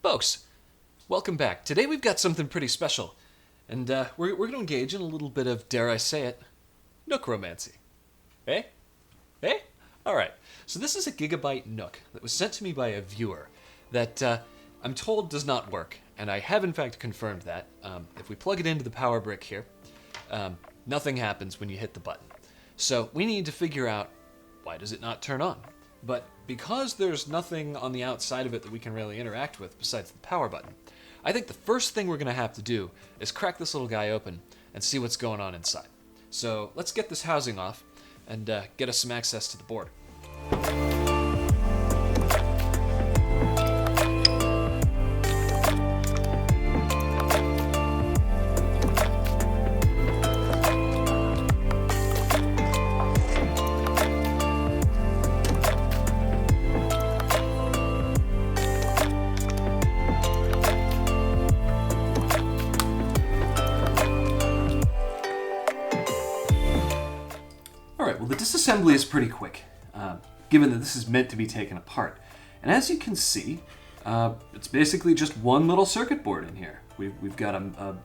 Folks, welcome back. Today we've got something pretty special, and we're going to engage in a little bit of, dare I say it, NUCromancy. Hey? Hey? Alright, so this is a Gigabyte NUC that was sent to me by a viewer that I'm told does not work, and I have in fact confirmed that. If we plug it into the power brick here, nothing happens when you hit the button. So we need to figure out, why does it not turn on? But because there's nothing on the outside of it that we can really interact with besides the power button, I think the first thing we're going to have to do is crack this little guy open and see what's going on inside. So let's get this housing off and get us some access to the board. Alright, well the disassembly is pretty quick, given that this is meant to be taken apart. And as you can see, it's basically just one little circuit board in here. We've got a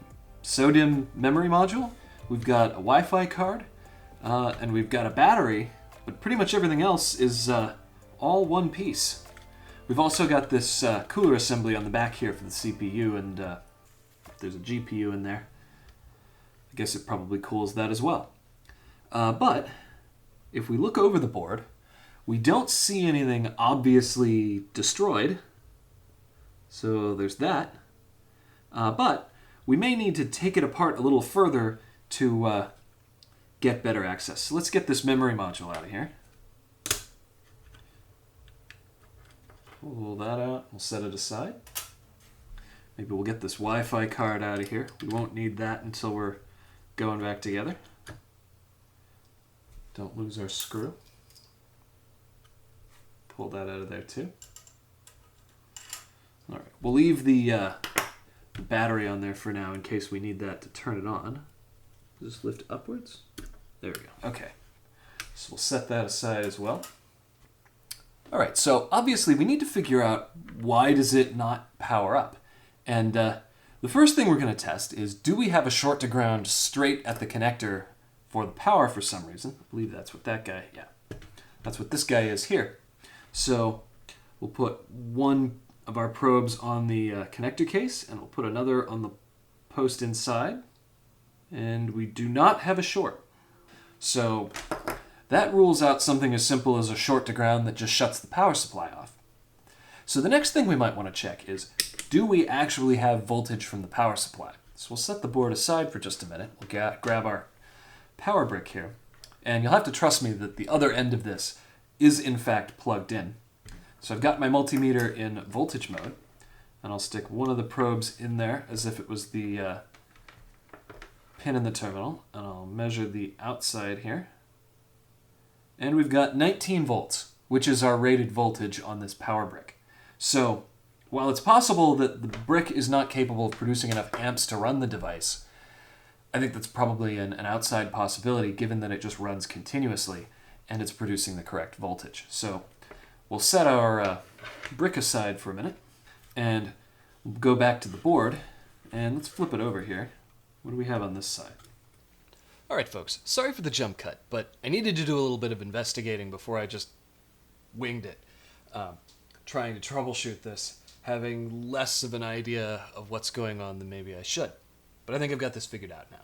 SODIMM memory module, we've got a Wi-Fi card, and we've got a battery, but pretty much everything else is all one piece. We've also got this cooler assembly on the back here for the CPU, and there's a GPU in there. I guess it probably cools that as well. But if we look over the board, we don't see anything obviously destroyed. So there's that. But we may need to take it apart a little further to get better access. So let's get this memory module out of here. Pull that out. We'll set it aside. Maybe we'll get this Wi-Fi card out of here. We won't need that until we're going back together. Don't lose our screw. Pull that out of there too. All right, we'll leave the battery on there for now in case we need that to turn it on. Just lift upwards. There we go. Okay, so we'll set that aside as well. All right, so obviously we need to figure out why does it not power up. And the first thing we're going to test is, do we have a short to ground straight at the connector for the power for some reason? I believe that's what that guy, yeah. That's what this guy is here. So we'll put one of our probes on the connector case, and we'll put another on the post inside. And we do not have a short. So that rules out something as simple as a short to ground that just shuts the power supply off. So the next thing we might want to check is, do we actually have voltage from the power supply? So we'll set the board aside for just a minute. We'll grab our power brick here, and you'll have to trust me that the other end of this is in fact plugged in. So I've got my multimeter in voltage mode, and I'll stick one of the probes in there as if it was the pin in the terminal, and I'll measure the outside here. And we've got 19 volts, which is our rated voltage on this power brick. So while it's possible that the brick is not capable of producing enough amps to run the device, I think that's probably an outside possibility, given that it just runs continuously and it's producing the correct voltage. So we'll set our brick aside for a minute and we'll go back to the board, and let's flip it over here. What do we have on this side? All right, folks, sorry for the jump cut, but I needed to do a little bit of investigating before I just winged it, trying to troubleshoot this, having less of an idea of what's going on than maybe I should. But I think I've got this figured out now.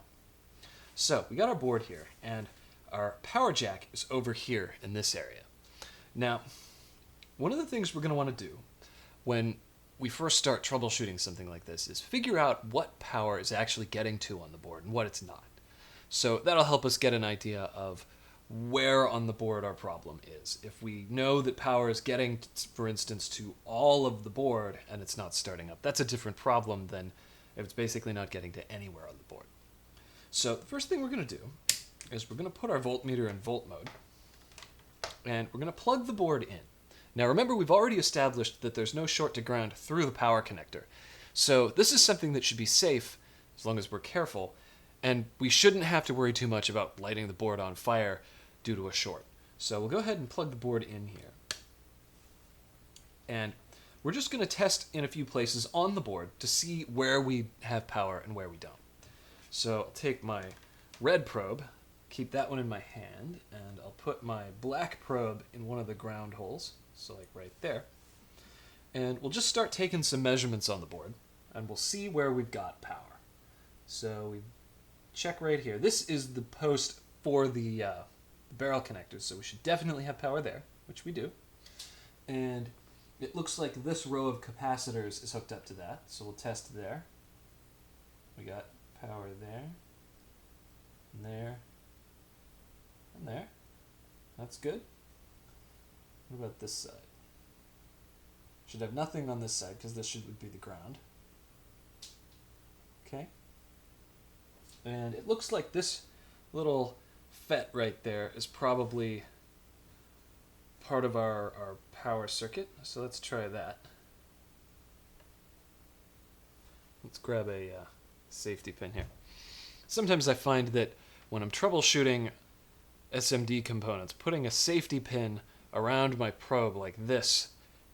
So we got our board here, and our power jack is over here in this area. Now, one of the things we're going to want to do when we first start troubleshooting something like this is figure out what power is actually getting to on the board and what it's not. So that'll help us get an idea of where on the board our problem is. If we know that power is getting, for instance, to all of the board and it's not starting up, that's a different problem than if it's basically not getting to anywhere on the board. So the first thing we're going to do is we're going to put our voltmeter in volt mode, and we're going to plug the board in. Now remember, we've already established that there's no short to ground through the power connector. So this is something that should be safe as long as we're careful, and we shouldn't have to worry too much about lighting the board on fire due to a short. So we'll go ahead and plug the board in here. And we're just going to test in a few places on the board to see where we have power and where we don't. So I'll take my red probe, keep that one in my hand, and I'll put my black probe in one of the ground holes, so like right there. And we'll just start taking some measurements on the board, and we'll see where we've got power. So we check right here. This is the post for the barrel connectors, so we should definitely have power there, which we do. And it looks like this row of capacitors is hooked up to that, so we'll test there. We got power there, and there, and there. That's good. What about this side? Should have nothing on this side because this would be the ground. Okay. And it looks like this little FET right there is probably part of our power circuit. So let's try that. Let's grab a safety pin here. Sometimes I find that when I'm troubleshooting SMD components, putting a safety pin around my probe like this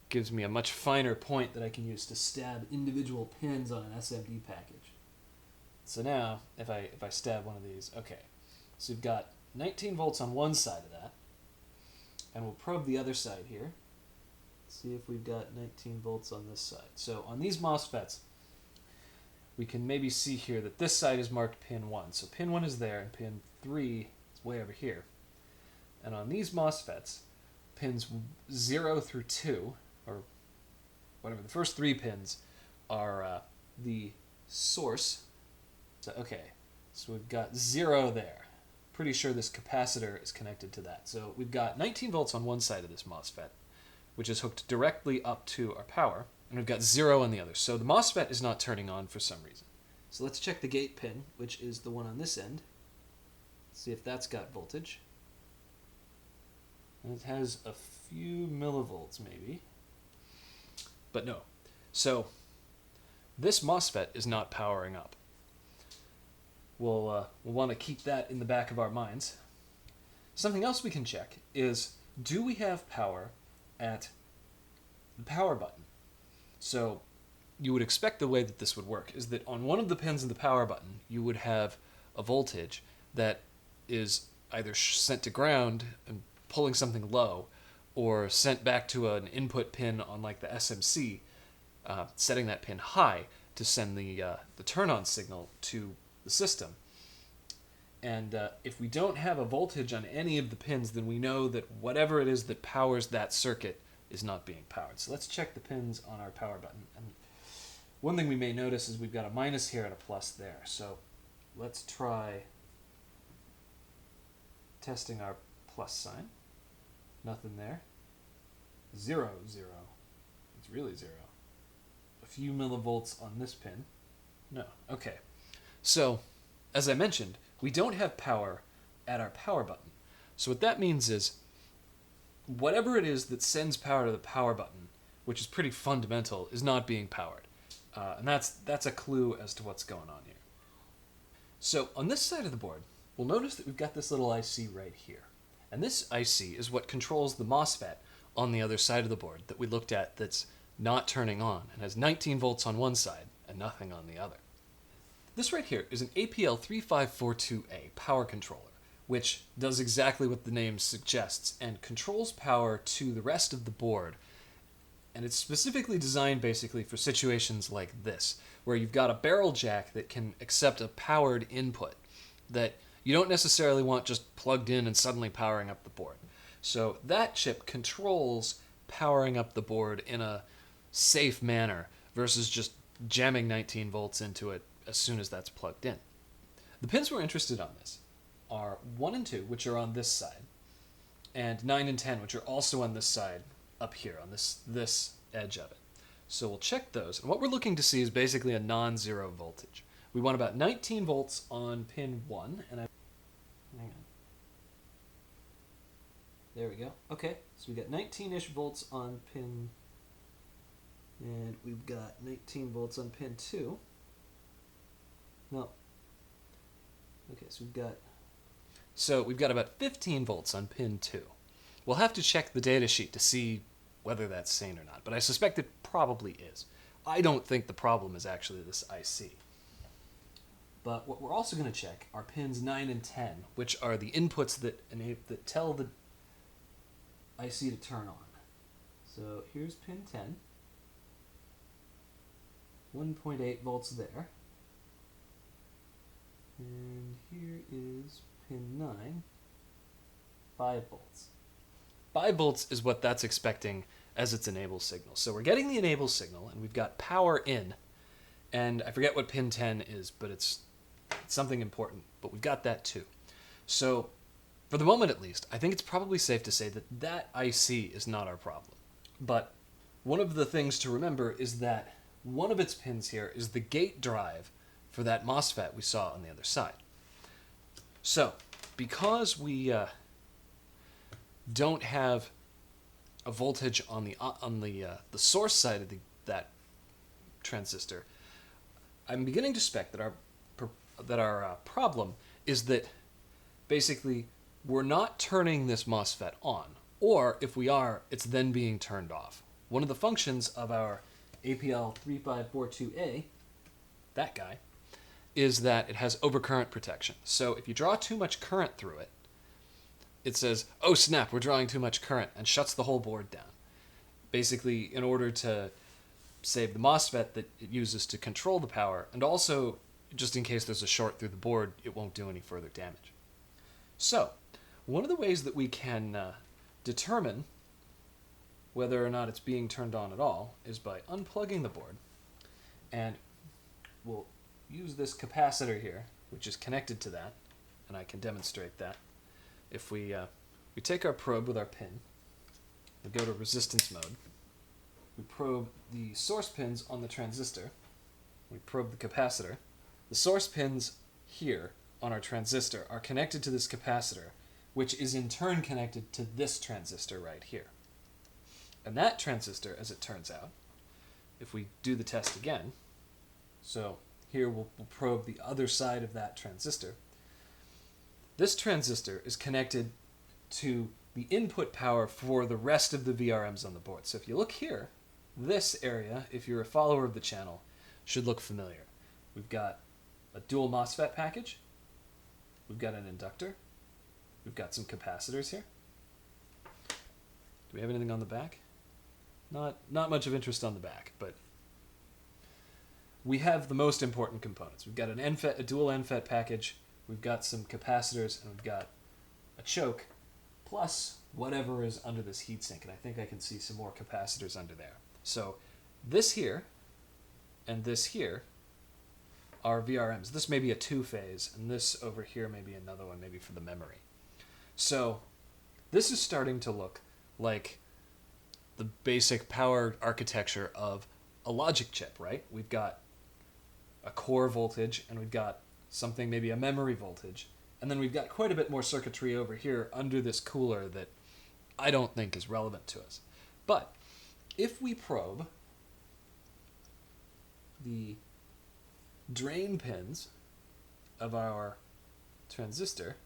gives me a much finer point that I can use to stab individual pins on an SMD package. So now, if I stab one of these, okay. So we've got 19 volts on one side of that, and we'll probe the other side here. See if we've got 19 volts on this side. So on these MOSFETs, we can maybe see here that this side is marked pin 1. So pin 1 is there, and pin 3 is way over here. And on these MOSFETs, pins 0 through 2, or whatever, the first 3 pins are the source. So, okay, so we've got 0 there. Pretty sure this capacitor is connected to that. So we've got 19 volts on one side of this MOSFET, which is hooked directly up to our power, and we've got 0 on the other. So the MOSFET is not turning on for some reason. So let's check the gate pin, which is the one on this end. See if that's got voltage. And it has a few millivolts maybe. But no. So this MOSFET is not powering up. We'll want to keep that in the back of our minds. Something else we can check is, do we have power at the power button? So you would expect the way that this would work is that on one of the pins of the power button, you would have a voltage that is either sent to ground and pulling something low, or sent back to an input pin on like the SMC, setting that pin high to send the turn-on signal to the system. And if we don't have a voltage on any of the pins, then we know that whatever it is that powers that circuit is not being powered. So let's check the pins on our power button. And one thing we may notice is we've got a minus here and a plus there. So let's try testing our plus sign. Nothing there. 0, 0. It's really 0. A few millivolts on this pin. No. Okay. So, as I mentioned, we don't have power at our power button. So what that means is, whatever it is that sends power to the power button, which is pretty fundamental, is not being powered. And that's a clue as to what's going on here. So on this side of the board, we'll notice that we've got this little IC right here. And this IC is what controls the MOSFET on the other side of the board that we looked at that's not turning on and has 19 volts on one side and nothing on the other. This right here is an APL3542A power controller, which does exactly what the name suggests and controls power to the rest of the board. And it's specifically designed basically for situations like this, where you've got a barrel jack that can accept a powered input that you don't necessarily want just plugged in and suddenly powering up the board. So that chip controls powering up the board in a safe manner versus just jamming 19 volts into it as soon as that's plugged in. The pins we're interested on this are 1 and 2, which are on this side, and 9 and 10, which are also on this side up here, on this edge of it. So we'll check those, and what we're looking to see is basically a non-zero voltage. We want about 19 volts on pin 1, and hang on. There we go. Okay, so we got 19-ish volts on pin, and we've got 19 volts on pin 2. No. Okay, so we've got about 15 volts on pin 2. We'll have to check the data sheet to see whether that's sane or not, but I suspect it probably is. I don't think the problem is actually this IC. But what we're also going to check are pins 9 and 10, which are the inputs that tell the IC to turn on. So here's pin 10, 1.8 volts there. And here is pin 9, 5 volts. 5 volts is what that's expecting as its enable signal. So we're getting the enable signal, and we've got power in, and I forget what pin 10 is, but it's something important, but we've got that too. So for the moment at least, I think it's probably safe to say that that IC is not our problem. But one of the things to remember is that one of its pins here is the gate drive for that MOSFET we saw on the other side. So because we don't have a voltage on the source side of that transistor, I'm beginning to suspect that our problem is that basically we're not turning this MOSFET on, or if we are, it's then being turned off. One of the functions of our APL3542A, that guy, is that it has overcurrent protection. So if you draw too much current through it, it says, oh snap, we're drawing too much current, and shuts the whole board down. Basically, in order to save the MOSFET that it uses to control the power, and also, just in case there's a short through the board, it won't do any further damage. So, one of the ways that we can determine whether or not it's being turned on at all is by unplugging the board, and we'll use this capacitor here, which is connected to that, and I can demonstrate that. If we take our probe with our pin, we go to resistance mode, we probe the source pins on the transistor, we probe the capacitor. The source pins here on our transistor are connected to this capacitor, which is in turn connected to this transistor right here. And that transistor, as it turns out, if we do the test again, so here we'll probe the other side of that transistor. This transistor is connected to the input power for the rest of the VRMs on the board. So if you look here, this area, if you're a follower of the channel, should look familiar. We've got a dual MOSFET package, we've got an inductor, we've got some capacitors here. Do we have anything on the back? Not much of interest on the back, but we have the most important components. We've got an a dual NFET package, we've got some capacitors, and we've got a choke, plus whatever is under this heatsink, and I think I can see some more capacitors under there. So this here and this here are VRMs. This may be a two-phase, and this over here may be another one, maybe for the memory. So this is starting to look like the basic power architecture of a logic chip, right? We've got a core voltage, and we've got something, maybe a memory voltage, and then we've got quite a bit more circuitry over here under this cooler that I don't think is relevant to us. But if we probe the drain pins of our transistor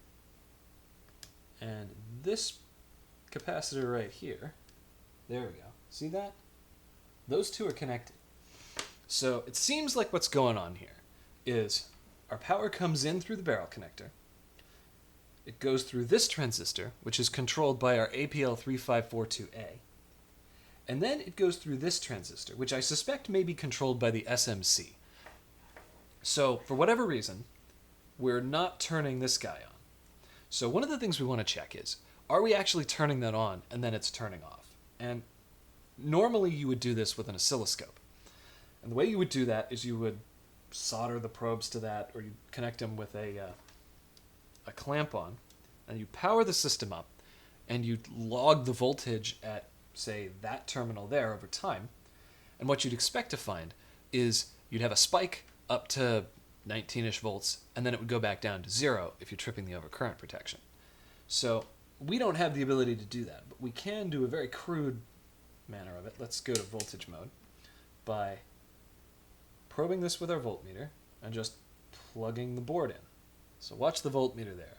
and this capacitor right here, there we go. See that? Those two are connected. So it seems like what's going on here is our power comes in through the barrel connector. It goes through this transistor, which is controlled by our APL3542A. And then it goes through this transistor, which I suspect may be controlled by the SMC. So for whatever reason, we're not turning this guy on. So one of the things we want to check is, are we actually turning that on and then it's turning off? And normally you would do this with an oscilloscope. And the way you would do that is you would solder the probes to that, or you connect them with a clamp on, and you power the system up, and you log the voltage at, say, that terminal there over time. And what you'd expect to find is you'd have a spike up to 19-ish volts, and then it would go back down to 0 if you're tripping the overcurrent protection. So we don't have the ability to do that, but we can do a very crude manner of it. Let's go to voltage mode by probing this with our voltmeter and just plugging the board in. So watch the voltmeter there.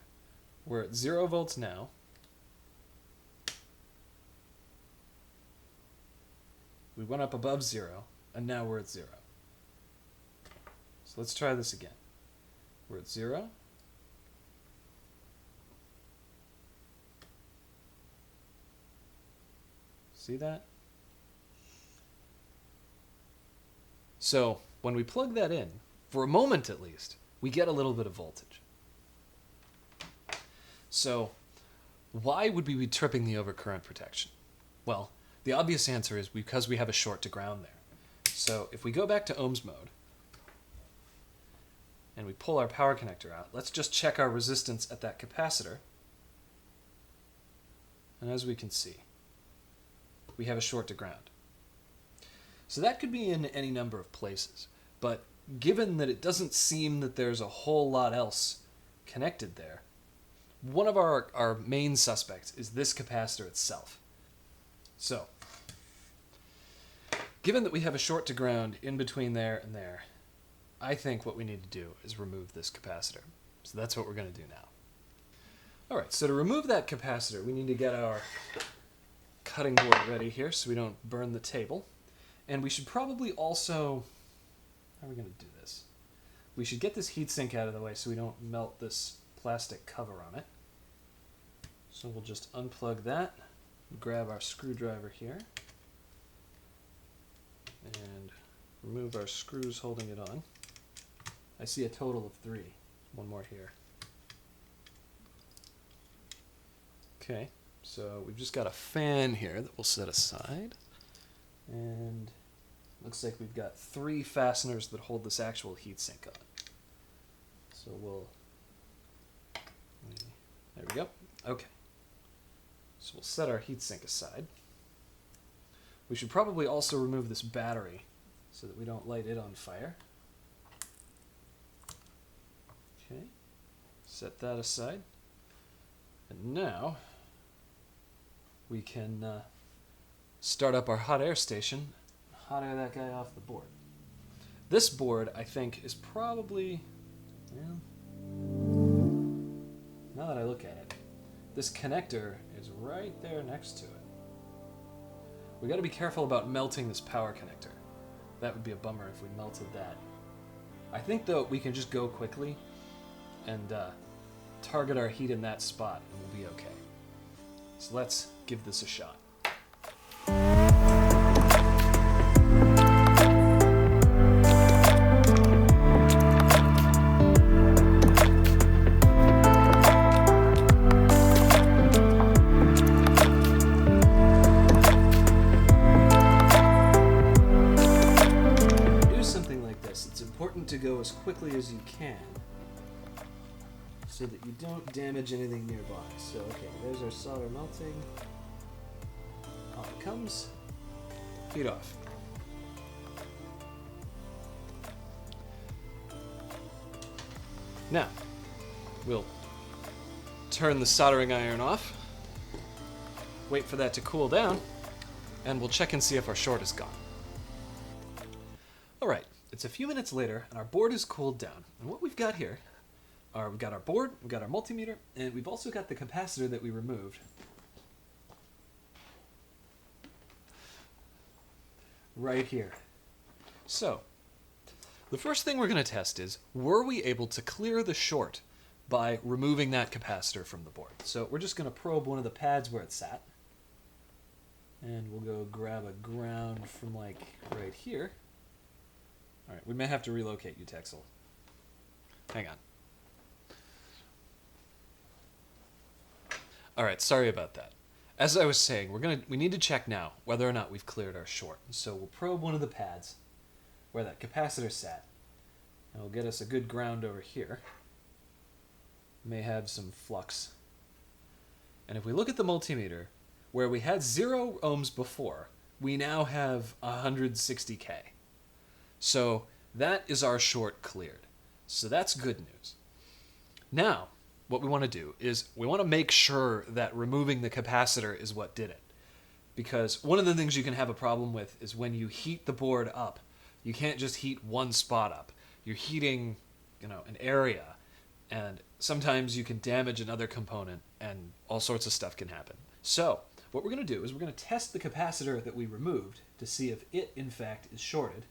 We're at 0 volts now. We went up above 0, and now we're at 0. So let's try this again. We're at 0. See that? So when we plug that in, for a moment at least, we get a little bit of voltage. So why would we be tripping the overcurrent protection? Well, the obvious answer is because we have a short to ground there. So if we go back to ohms mode and we pull our power connector out, let's just check our resistance at that capacitor. And as we can see, we have a short to ground. So that could be in any number of places, but given that it doesn't seem that there's a whole lot else connected there, one of our main suspects is this capacitor itself. So, given that we have a short to ground in between there and there, I think what we need to do is remove this capacitor. So that's what we're going to do now. Alright, so to remove that capacitor, we need to get our cutting board ready here so we don't burn the table. And we should probably also, how are we going to do this? We should get this heatsink out of the way so we don't melt this plastic cover on it. So we'll just unplug that, grab our screwdriver here, and remove our screws holding it on. I see a total of 3. One more here. Okay, so we've just got a fan here that we'll set aside. And looks like we've got 3 fasteners that hold this actual heatsink on. So there we go. Okay. So we'll set our heatsink aside. We should probably also remove this battery so that we don't light it on fire. Okay. Set that aside. And now we can start up our hot air station, hot air that guy off the board. This board, I think, is probably, well, now that I look at it, this connector is right there next to it. We got to be careful about melting this power connector. That would be a bummer if we melted that. I think, though, we can just go quickly and target our heat in that spot, and we'll be okay. So let's give this a shot. To go as quickly as you can so that you don't damage anything nearby. So, okay, there's our solder melting. Off it comes. Heat off. Now, we'll turn the soldering iron off, wait for that to cool down, and we'll check and see if our short is gone. Alright. It's a few minutes later, and our board is cooled down. And what we've got here are, we've got our board, we've got our multimeter, and we've also got the capacitor that we removed. Right here. So, the first thing we're going to test is, were we able to clear the short by removing that capacitor from the board? So we're just going to probe one of the pads where it's sat. And we'll go grab a ground from like right here. Alright, we may have to relocate you, Texel. Hang on. Alright, sorry about that. As I was saying, we need to check now whether or not we've cleared our short. So we'll probe one of the pads where that capacitor sat, and we'll get us a good ground over here. May have some flux. And if we look at the multimeter, where we had 0 ohms before, we now have 160K. So that is our short cleared. So that's good news. Now, what we want to do is we want to make sure that removing the capacitor is what did it. Because one of the things you can have a problem with is when you heat the board up, you can't just heat one spot up. You're heating, an area, and sometimes you can damage another component and all sorts of stuff can happen. So what we're going to do is we're going to test the capacitor that we removed to see if it, in fact, is shorted.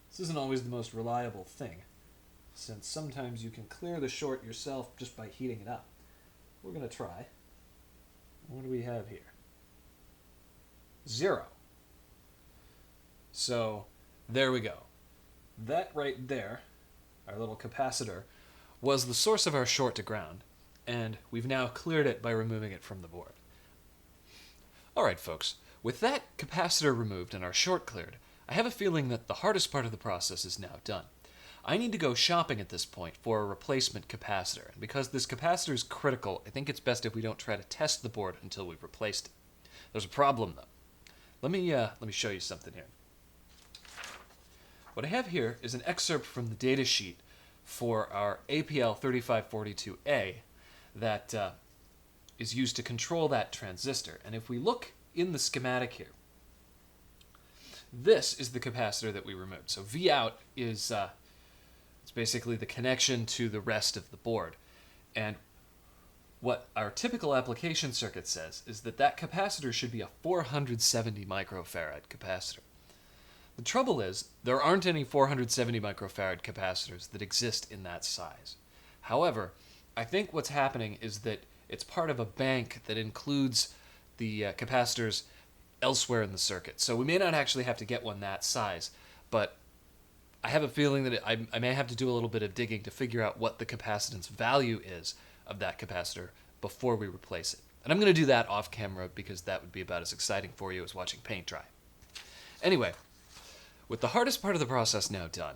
This isn't always the most reliable thing, since sometimes you can clear the short yourself just by heating it up. We're going to try. What do we have here? 0. So, there we go. That right there, our little capacitor, was the source of our short to ground, and we've now cleared it by removing it from the board. Alright folks, with that capacitor removed and our short cleared, I have a feeling that the hardest part of the process is now done. I need to go shopping at this point for a replacement capacitor, and because this capacitor is critical, I think it's best if we don't try to test the board until we've replaced it. There's a problem though. Let me show you something here. What I have here is an excerpt from the data sheet for our APL3542A that is used to control that transistor. And if we look in the schematic here, this is the capacitor that we removed. So Vout is it's basically the connection to the rest of the board. And what our typical application circuit says is that that capacitor should be a 470 microfarad capacitor. The trouble is, there aren't any 470 microfarad capacitors that exist in that size. However, I think what's happening is that it's part of a bank that includes the capacitors elsewhere in the circuit. So we may not actually have to get one that size, but I have a feeling that I may have to do a little bit of digging to figure out what the capacitance value is of that capacitor before we replace it. And I'm going to do that off camera because that would be about as exciting for you as watching paint dry. Anyway, with the hardest part of the process now done,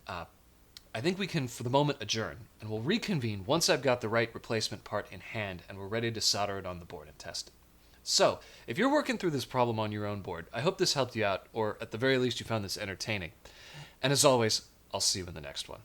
I think we can, for the moment, adjourn, and we'll reconvene once I've got the right replacement part in hand and we're ready to solder it on the board and test it. So, if you're working through this problem on your own board, I hope this helped you out, or at the very least you found this entertaining. And as always, I'll see you in the next one.